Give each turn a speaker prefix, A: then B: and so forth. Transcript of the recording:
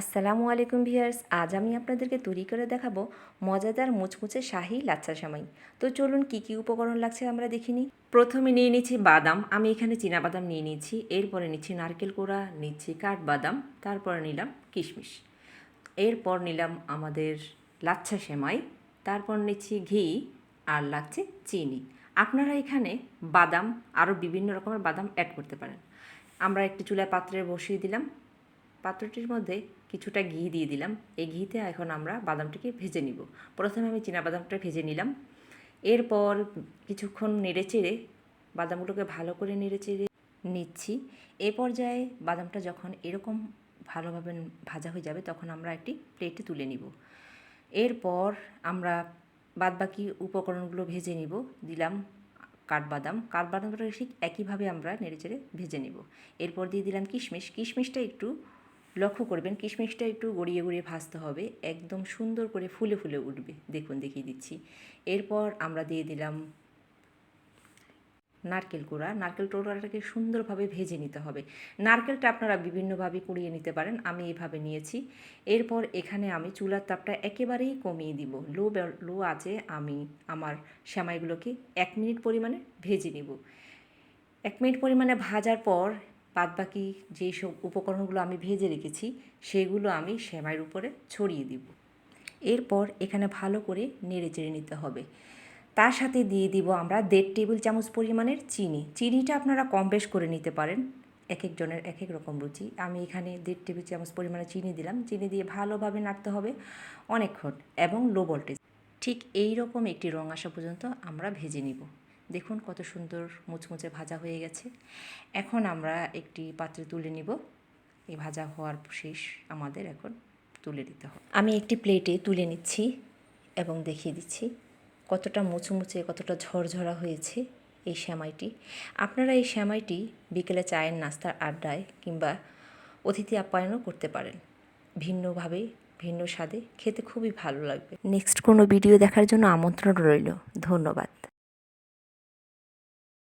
A: আসসালামু আলাইকুম ভিউয়ার্স, আজ আমি আপনাদেরকে তৈরি করে দেখাবো মজাদার মুচমুচে শাহি লাচ্ছা সেমাই। তো চলুন কি কি উপকরণ লাগছে আমরা দেখে নিই। প্রথমে নিয়ে নিচ্ছি বাদাম, আমি এখানে চীনাবাদাম নিয়ে নিচ্ছি। এরপরে নিচ্ছি নারকেল কোড়া, নিচ্ছি কাঠবাদাম, তারপরে নিলাম কিশমিশ। এরপর নিলাম আমাদের লাচ্ছা সেমাই, তারপর নিচ্ছি ঘি আর লাগছে চিনি। আপনারা এখানে বাদাম আরও বিভিন্ন রকমের বাদাম অ্যাড করতে পারেন। আমরা একটি চুলায় পাত্রে বসিয়ে দিলাম, পাত্রটির মধ্যে কিছুটা ঘি দিয়ে দিলাম। এই ঘিতে এখন আমরা বাদামটিকে ভেজে নিব। প্রথমে আমি চীনাবাদামটা ভেজে নিলাম, এরপর কিছুক্ষণ নেড়েচেড়ে বাদামগুলোকে ভালো করে নেড়েচেড়ে নিচ্ছি। এ পর্যায়ে বাদামটা যখন এরকম ভালোভাবে ভাজা হয়ে যাবে তখন আমরা একটি প্লেটে তুলে নিব। এরপর আমরা বাদবাকি উপকরণগুলো ভেজে নিব। দিলাম কাঠবাদামটা ঠিক একইভাবে আমরা নেড়েচেড়ে ভেজে নেব। এরপর দিয়ে দিলাম কিশমিশটা একটু লক্ষ্য করবেন, কিশমিশটা একটু গড়িয়ে গড়িয়ে ভাজতে হবে, একদম সুন্দর করে ফুলে ফুলে উঠবে। দেখুন দেখিয়ে দিচ্ছি। এরপর আমরা দিয়ে দিলাম নারকেল কোড়াটাকে সুন্দরভাবে ভেজে নিতে হবে। নারকেলটা আপনারা বিভিন্নভাবে কুড়িয়ে নিতে পারেন, আমি এইভাবে নিয়েছি। এরপর এখানে আমি চুলার তাপটা একেবারেই কমিয়ে দিব। লো আঁচে আমি আমার সেমাইগুলোকে 1 মিনিট পরিমাণে ভেজে নিব। 1 মিনিট পরিমাণে ভাজার পর বাদবাকি যেই সব উপকরণগুলো আমি ভেজে রেখেছি সেগুলো আমি সেমাইয়ের উপরে ছড়িয়ে দিব। এরপর এখানে ভালো করে নেড়েচেড়ে নিতে হবে। তার সাথে দিয়ে দিব আমরা 1.5 টেবিল চামচ পরিমাণের চিনি। চিনিটা আপনারা কম বেশ করে নিতে পারেন, এক একজনের এক এক রকম রুচি। আমি এখানে 1.5 টেবিল চামচ পরিমাণে চিনি দিলাম। চিনি দিয়ে ভালোভাবে নাড়তে হবে অনেকক্ষণ এবং লো ভোল্টেজ। ঠিক এই রকম একটি রং আসা পর্যন্ত আমরা ভেজে নিব। দেখুন কত সুন্দর মুচমুচে ভাজা হয়ে গেছে। এখন আমরা একটি পাত্রে তুলে নিব। এই ভাজা হওয়ার শেষ, আমাদের এখন তুলে দিতে হবে। আমি একটি প্লেটে তুলে নিচ্ছি এবং দেখিয়ে দিচ্ছি কতটা মুচমুচে, কতটা ঝরঝরা হয়েছে এই সেমাইটি। আপনারা এই সেমাইটি বিকেলে চায়ের নাস্তার আড্ডায় কিংবা অতিথি আপ্যায়নও করতে পারেন। ভিন্নভাবে, ভিন্ন স্বাদে খেতে খুবই ভালো লাগবে। নেক্সট কোনো ভিডিও দেখার জন্য আমন্ত্রণ রইল। ধন্যবাদ।